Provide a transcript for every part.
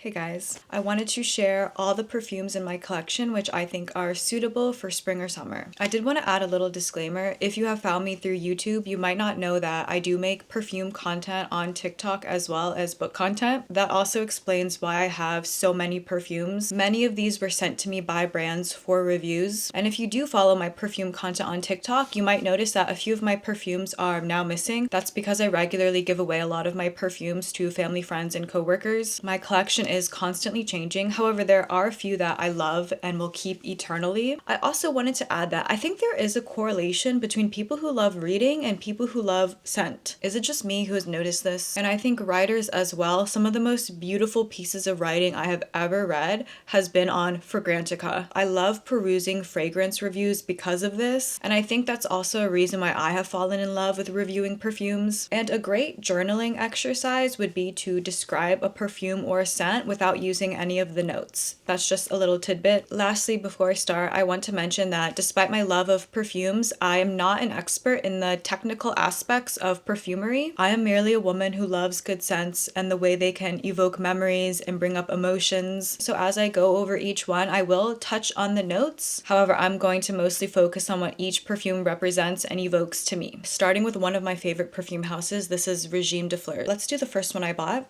Hey guys, I wanted to share all the perfumes in my collection which I think are suitable for spring or summer. I did want to add a little disclaimer. If you have found me through YouTube, you might not know that I do make perfume content on TikTok as well as book content. That also explains why I have so many perfumes. Many of these were sent to me by brands for reviews. And if you do follow my perfume content on TikTok, you might notice that a few of my perfumes are now missing. That's because I regularly give away a lot of my perfumes to family, friends, and coworkers. My collection is constantly changing. However, there are a few that I love and will keep eternally. I also wanted to add that I think there is a correlation between people who love reading and people who love scent. Is it just me who has noticed this? And I think writers as well. Some of the most beautiful pieces of writing I have ever read has been on Fragrantica. I love perusing fragrance reviews because of this, and I think that's also a reason why I have fallen in love with reviewing perfumes. And a great journaling exercise would be to describe a perfume or a scent without using any of the notes. That's just a little tidbit. Lastly, before I start, I want to mention that despite my love of perfumes, I am not an expert in the technical aspects of perfumery. I am merely a woman who loves good scents and the way they can evoke memories and bring up emotions. So as I go over each one, I will touch on the notes. However, I'm going to mostly focus on what each perfume represents and evokes to me. Starting with one of my favorite perfume houses, this is Regime de Fleurs. Let's do the first one I bought.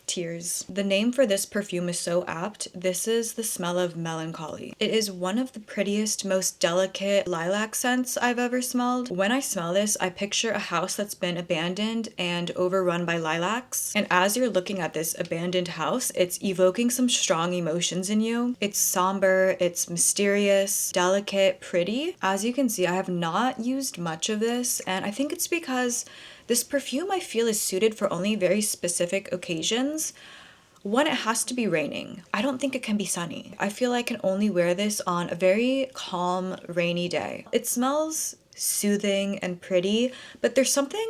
Tears. The name for this perfume is so apt. This is the smell of melancholy. It is one of the prettiest, most delicate lilac scents I've ever smelled. When I smell this, I picture a house that's been abandoned and overrun by lilacs. And as you're looking at this abandoned house, it's evoking some strong emotions in you. It's somber, it's mysterious, delicate, pretty. As you can see, I have not used much of this, and I think it's because this perfume I feel is suited for only very specific occasions. One, it has to be raining. I don't think it can be sunny. I feel I can only wear this on a very calm, rainy day. It smells soothing and pretty, but there's something,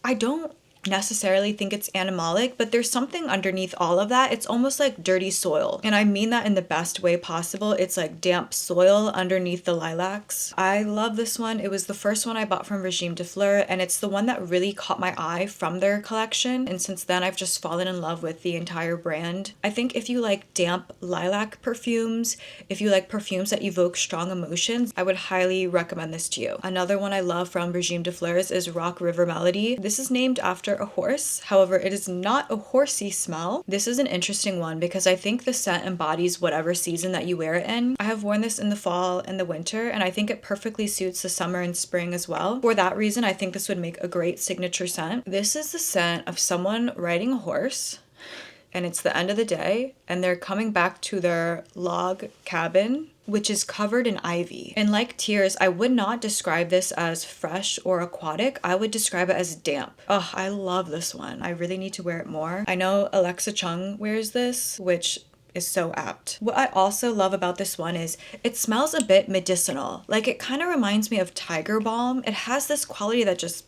I don't necessarily think it's animalic, but there's something underneath all of that. It's almost like dirty soil. And I mean that in the best way possible. It's like damp soil underneath the lilacs. I love this one. It was the first one I bought from Regime de Fleurs, and it's the one that really caught my eye from their collection. And since then, I've just fallen in love with the entire brand. I think if you like damp lilac perfumes, if you like perfumes that evoke strong emotions, I would highly recommend this to you. Another one I love from Regime de Fleurs is Rock River Melody. This is named after a horse. However, it is not a horsey smell. This is an interesting one because I think the scent embodies whatever season that you wear it in. I have worn this in the fall and the winter, and I think it perfectly suits the summer and spring as well. For that reason, I think this would make a great signature scent. This is the scent of someone riding a horse, and it's the end of the day, and they're coming back to their log cabin, which is covered in ivy. And like Tears, I would not describe this as fresh or aquatic. I would describe it as damp. Oh, I love this one. I really need to wear it more. I know Alexa Chung wears this, which is so apt. What I also love about this one is it smells a bit medicinal. Like, it kind of reminds me of Tiger Balm. It has this quality that just,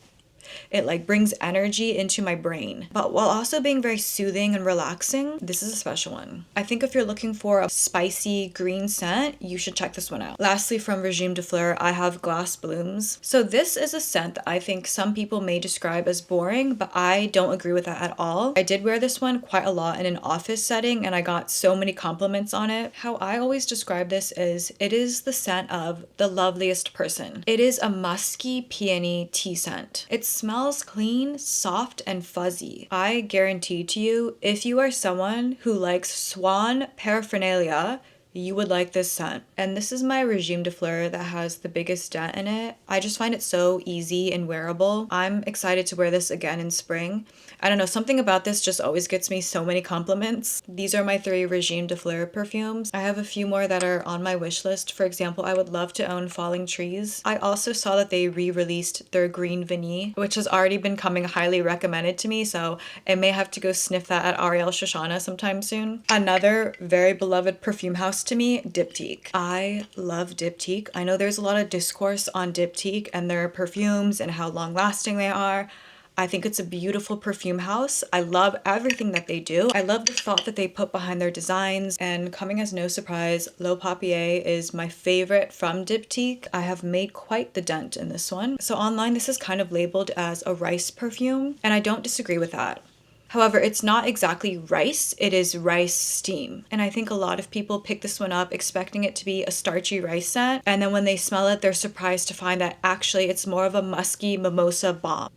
it like brings energy into my brain, but while also being very soothing and relaxing. This is a special one. I think if you're looking for a spicy green scent, you should check this one out. Lastly, from Regime de Fleurs, I have Glass Blooms. So this is a scent that I think some people may describe as boring, but I don't agree with that at all. I did wear this one quite a lot in an office setting, and I got so many compliments on it. How I always describe this is it is the scent of the loveliest person. It is a musky peony tea scent. It smells clean, soft, and fuzzy. I guarantee to you, if you are someone who likes swan paraphernalia, you would like this scent. And this is my Regime de Fleurs that has the biggest dent in it. I just find it so easy and wearable. I'm excited to wear this again in spring. I don't know, something about this just always gets me so many compliments. These are my 3 Regime de Fleurs perfumes. I have a few more that are on my wish list. For example, I would love to own Falling Trees. I also saw that they re-released their Green Vinny, which has already been coming highly recommended to me, so I may have to go sniff that at Ariel Shoshana sometime soon. Another very beloved perfume house to me, Diptyque. I love Diptyque. I know there's a lot of discourse on Diptyque and their perfumes and how long lasting they are. I think it's a beautiful perfume house. I love everything that they do. I love the thought that they put behind their designs, and coming as no surprise, Le Papier is my favorite from Diptyque. I have made quite the dent in this one. So online, this is kind of labeled as a rice perfume, and I don't disagree with that. However, it's not exactly rice, it is rice steam. And I think a lot of people pick this one up expecting it to be a starchy rice scent, and then when they smell it, they're surprised to find that actually it's more of a musky mimosa bomb.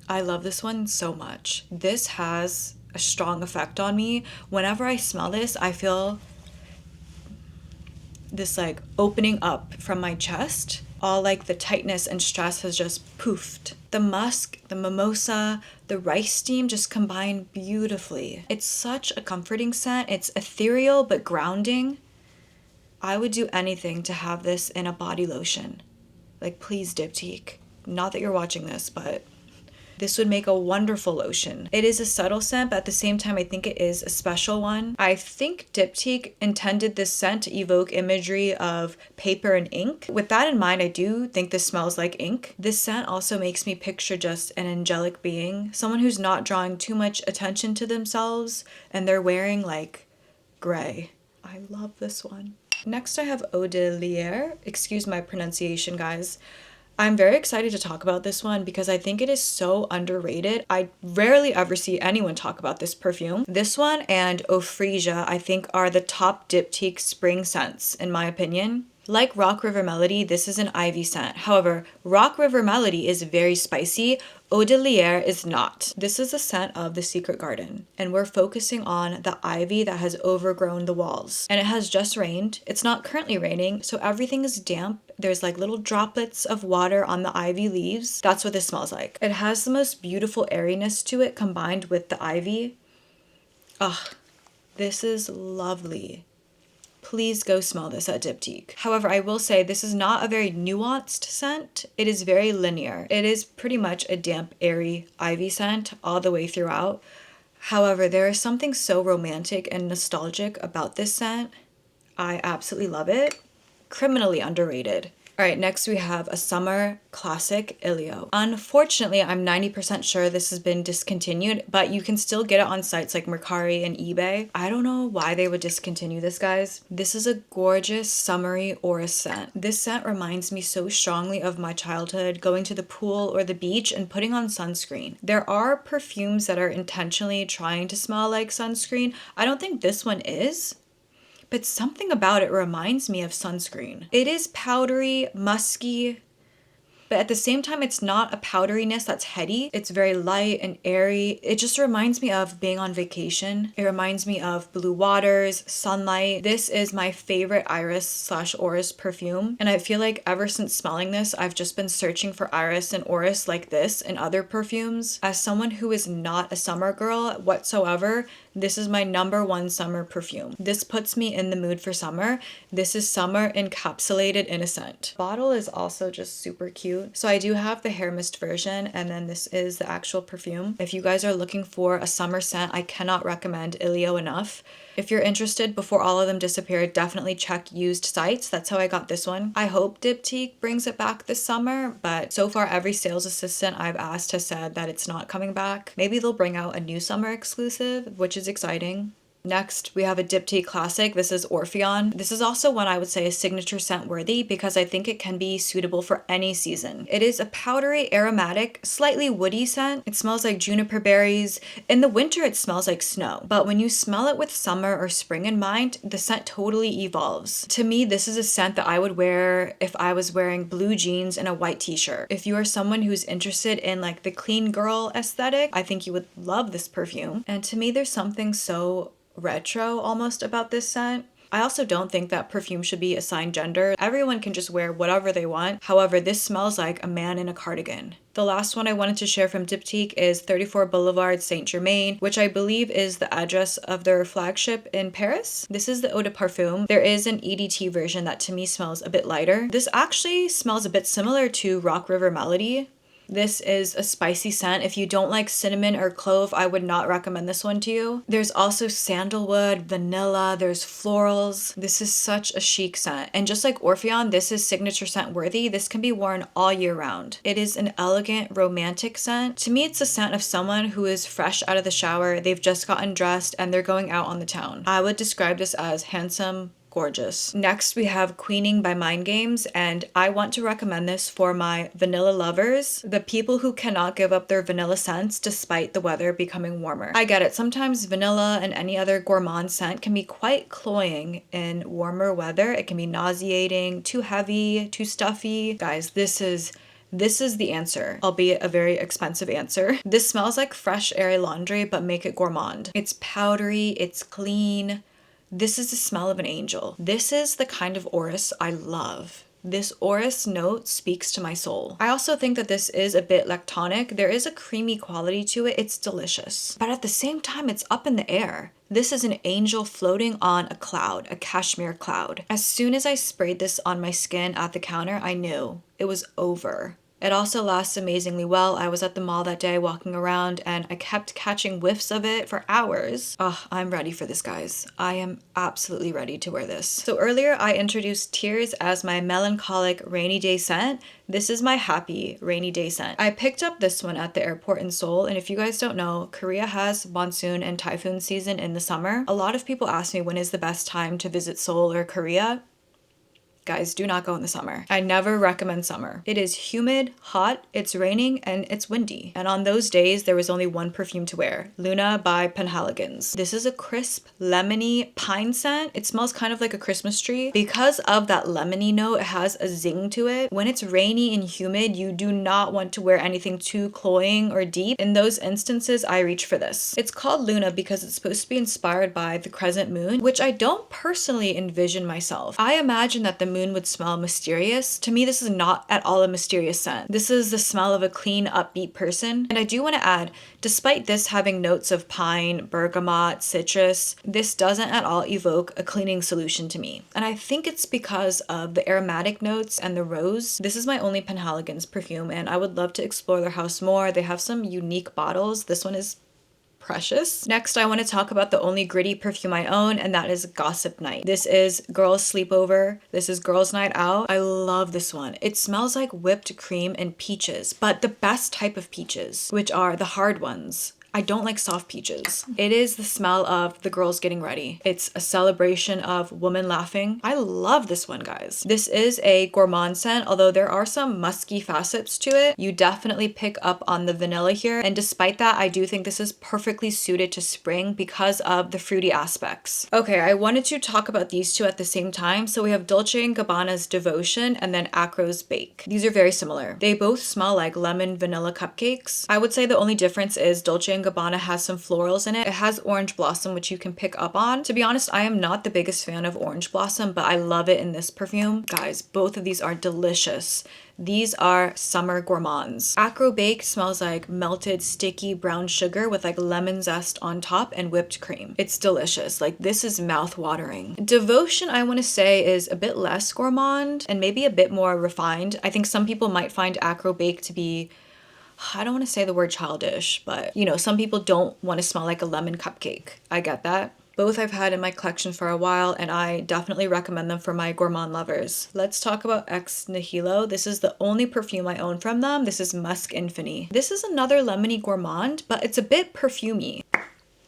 I love this one so much. This has a strong effect on me. Whenever I smell this, I feel this like opening up from my chest. All like the tightness and stress has just poofed. The musk, the mimosa, the rice steam just combine beautifully. It's such a comforting scent. It's ethereal but grounding. I would do anything to have this in a body lotion. Like, please, Diptyque. Not that you're watching this, but this would make a wonderful lotion. It is a subtle scent, but at the same time, I think it is a special one. I think Diptyque intended this scent to evoke imagery of paper and ink. With that in mind, I do think this smells like ink. This scent also makes me picture just an angelic being, someone who's not drawing too much attention to themselves, and they're wearing like gray. I love this one. Next, I have Eau de Lierre. Excuse my pronunciation, guys. I'm very excited to talk about this one because I think it is so underrated. I rarely ever see anyone talk about this perfume. This one and Eau Frisia, I think, are the top Diptyque spring scents, in my opinion. Like Rock River Melody, this is an ivy scent. However, Rock River Melody is very spicy. Eau de Lierre is not. This is a scent of the Secret Garden, and we're focusing on the ivy that has overgrown the walls. And it has just rained. It's not currently raining, so everything is damp. There's like little droplets of water on the ivy leaves. That's what this smells like. It has the most beautiful airiness to it combined with the ivy. Ugh, this is lovely. Please go smell this at Diptyque. However, I will say this is not a very nuanced scent. It is very linear. It is pretty much a damp, airy ivy scent all the way throughout. However, there is something so romantic and nostalgic about this scent. I absolutely love it. Criminally underrated. All right, next we have a summer classic, Ilio. Unfortunately, I'm 90% sure this has been discontinued, but you can still get it on sites like Mercari and eBay. I don't know why they would discontinue this, guys. This is a gorgeous, summery aura scent. This scent reminds me so strongly of my childhood, going to the pool or the beach and putting on sunscreen. There are perfumes that are intentionally trying to smell like sunscreen. I don't think this one is. But something about it reminds me of sunscreen. It is powdery, musky, but at the same time, it's not a powderiness that's heady. It's very light and airy. It just reminds me of being on vacation. It reminds me of blue waters, sunlight. This is my favorite Iris/Oris perfume. And I feel like ever since smelling this, I've just been searching for Iris and Oris like this in other perfumes. As someone who is not a summer girl whatsoever, this is my #1 summer perfume. This puts me in the mood for summer. This is summer encapsulated in a scent. Bottle is also just super cute. So I do have the hair mist version, and then this is the actual perfume. If you guys are looking for a summer scent, I cannot recommend Ilio enough. If you're interested, before all of them disappear, definitely check used sites. That's how I got this one. I hope Diptyque brings it back this summer, but so far every sales assistant I've asked has said that it's not coming back. Maybe they'll bring out a new summer exclusive, which is exciting. Next, we have a Diptyque classic. This is Orphéon. This is also one I would say is signature scent worthy because I think it can be suitable for any season. It is a powdery, aromatic, slightly woody scent. It smells like juniper berries. In the winter, it smells like snow. But when you smell it with summer or spring in mind, the scent totally evolves. To me, this is a scent that I would wear if I was wearing blue jeans and a white t-shirt. If you are someone who's interested in like the clean girl aesthetic, I think you would love this perfume. And to me, there's something so retro almost about this scent. I also don't think that perfume should be assigned gender. Everyone can just wear whatever they want. However, this smells like a man in a cardigan. The last one I wanted to share from Diptyque is 34 Boulevard Saint Germain, which I believe is the address of their flagship in Paris. This is the Eau de Parfum. There is an EDT version that to me smells a bit lighter. This actually smells a bit similar to Rock River Melody. This is a spicy scent. If you don't like cinnamon or clove, I would not recommend this one to you. There's also sandalwood, vanilla, there's florals. This is such a chic scent. And just like Orphéon, this is signature scent worthy. This can be worn all year round. It is an elegant, romantic scent. To me, it's a scent of someone who is fresh out of the shower. They've just gotten dressed and they're going out on the town. I would describe this as handsome, gorgeous. Next, we have Queening by Mind Games, and I want to recommend this for my vanilla lovers, the people who cannot give up their vanilla scents despite the weather becoming warmer. I get it, sometimes vanilla and any other gourmand scent can be quite cloying in warmer weather. It can be nauseating, too heavy, too stuffy. Guys, this is the answer, albeit a very expensive answer. This smells like fresh, airy laundry, but make it gourmand. It's powdery, it's clean. This is the smell of an angel. This is the kind of orris I love. This orris note speaks to my soul. I also think that this is a bit lactonic. There is a creamy quality to it. It's delicious. But at the same time, it's up in the air. This is an angel floating on a cloud, a cashmere cloud. As soon as I sprayed this on my skin at the counter, I knew it was over. It also lasts amazingly well. I was at the mall that day walking around and I kept catching whiffs of it for hours. Oh, I'm ready for this, guys. I am absolutely ready to wear this. So earlier I introduced Tears as my melancholic rainy day scent. This is my happy rainy day scent. I picked up this one at the airport in Seoul, and if you guys don't know, Korea has monsoon and typhoon season in the summer. A lot of people ask me when is the best time to visit Seoul or Korea. Guys, do not go in the summer. I never recommend summer. It is humid, hot, it's raining, and it's windy. And on those days, there was only one perfume to wear, Luna by Penhaligon's. This is a crisp, lemony pine scent. It smells kind of like a Christmas tree. Because of that lemony note, it has a zing to it. When it's rainy and humid, you do not want to wear anything too cloying or deep. In those instances, I reach for this. It's called Luna because it's supposed to be inspired by the crescent moon, which I don't personally envision myself. I imagine that the moon would smell mysterious. To me, this is not at all a mysterious scent. This is the smell of a clean, upbeat person. And I do want to add, despite this having notes of pine, bergamot, citrus, this doesn't at all evoke a cleaning solution to me. And I think it's because of the aromatic notes and the rose. This is my only Penhaligon's perfume, and I would love to explore their house more. They have some unique bottles. This one is precious. Next, I want to talk about the only gritty perfume I own, and that is Gossip Night. This is Girls Sleepover. This is Girls Night Out. I love this one. It smells like whipped cream and peaches, but the best type of peaches, which are the hard ones. I don't like soft peaches. It is the smell of the girls getting ready. It's a celebration of women laughing. I love this one, guys. This is a gourmand scent, although there are some musky facets to it. You definitely pick up on the vanilla here. And despite that, I do think this is perfectly suited to spring because of the fruity aspects. Okay, I wanted to talk about these two at the same time. So we have Dolce & Gabbana's Devotion and then Akro's Bake. These are very similar. They both smell like lemon vanilla cupcakes. I would say the only difference is Dolce & Gabbana has some florals in it. It has orange blossom, which you can pick up on. To be honest, I am not the biggest fan of orange blossom, but I love it in this perfume. Guys, both of these are delicious. These are summer gourmands. Akro Bake smells like melted sticky brown sugar with like lemon zest on top and whipped cream. It's delicious. Like, this is mouth-watering. Devotion, I want to say, is a bit less gourmand and maybe a bit more refined. I think some people might find Akro Bake to be, I don't want to say the word childish, but you know, some people don't want to smell like a lemon cupcake. I get that. Both I've had in my collection for a while, and I definitely recommend them for my gourmand lovers. Let's talk about Ex Nihilo. This is the only perfume I own from them. This is Musc Infini. This is another lemony gourmand, but it's a bit perfumey.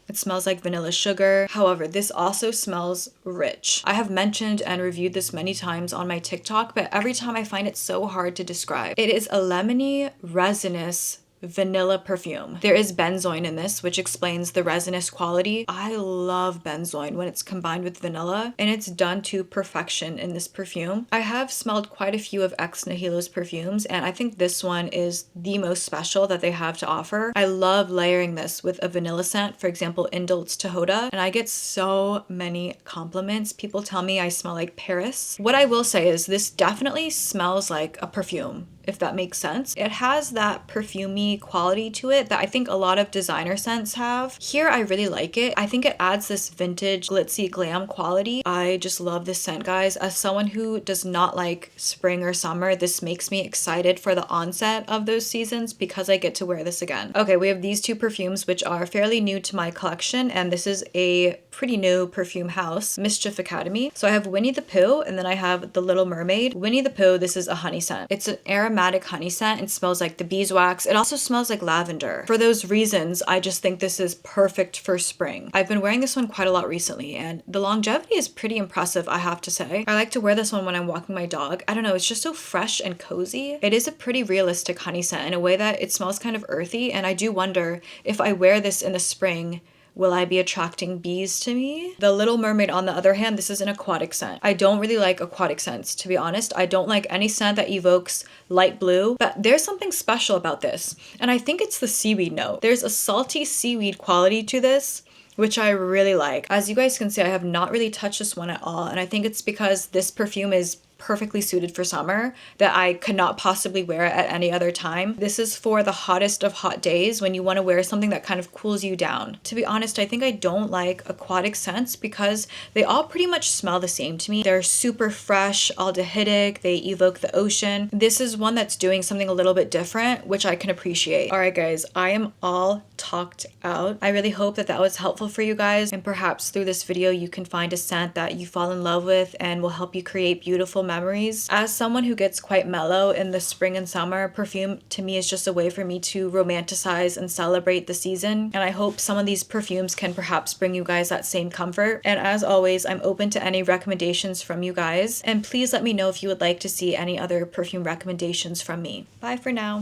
It smells like vanilla sugar. However, this also smells rich. I have mentioned and reviewed this many times on my TikTok, but every time I find it so hard to describe. It is a lemony, resinous, vanilla perfume. There is benzoin in this, which explains the resinous quality. I love benzoin when it's combined with vanilla, and it's done to perfection in this perfume. I have smelled quite a few of Ex Nihilo's perfumes, and I think this one is the most special that they have to offer. I love layering this with a vanilla scent, for example, Indult's Tahoda, and I get so many compliments. People tell me I smell like Paris. What I will say is this definitely smells like a perfume, if that makes sense. It has that perfumey quality to it that I think a lot of designer scents have. Here, I really like it. I think it adds this vintage glitzy glam quality. I just love this scent, guys. As someone who does not like spring or summer, this makes me excited for the onset of those seasons because I get to wear this again. Okay, we have these two perfumes which are fairly new to my collection, and this is a pretty new perfume house, Mischief Academy. So I have Winnie the Pooh, and then I have The Little Mermaid. Winnie the Pooh, this is a honey scent. It's an aromatic aromatic honey scent. It smells like the beeswax. It also smells like lavender. For those reasons, I just think this is perfect for spring. I've been wearing this one quite a lot recently, and the longevity is pretty impressive, I have to say. I like to wear this one when I'm walking my dog. I don't know, it's just so fresh and cozy. It is a pretty realistic honey scent in a way that it smells kind of earthy, and I do wonder if I wear this in the spring, will I be attracting bees to me? The Little Mermaid, on the other hand, this is an aquatic scent. I don't really like aquatic scents, to be honest. I don't like any scent that evokes light blue, but there's something special about this, and I think it's the seaweed note. There's a salty seaweed quality to this, which I really like. As you guys can see, I have not really touched this one at all, and I think it's because this perfume is perfectly suited for summer, that I could not possibly wear it at any other time. This is for the hottest of hot days when you want to wear something that kind of cools you down. To be honest, I think I don't like aquatic scents because they all pretty much smell the same to me. They're super fresh, aldehydic, they evoke the ocean. This is one that's doing something a little bit different, which I can appreciate. All right, guys, I am all talked out. I really hope that that was helpful for you guys, and perhaps through this video you can find a scent that you fall in love with and will help you create beautiful memories. As someone who gets quite mellow in the spring and summer, perfume to me is just a way for me to romanticize and celebrate the season, and I hope some of these perfumes can perhaps bring you guys that same comfort. And as always, I'm open to any recommendations from you guys, and please let me know if you would like to see any other perfume recommendations from me. Bye for now.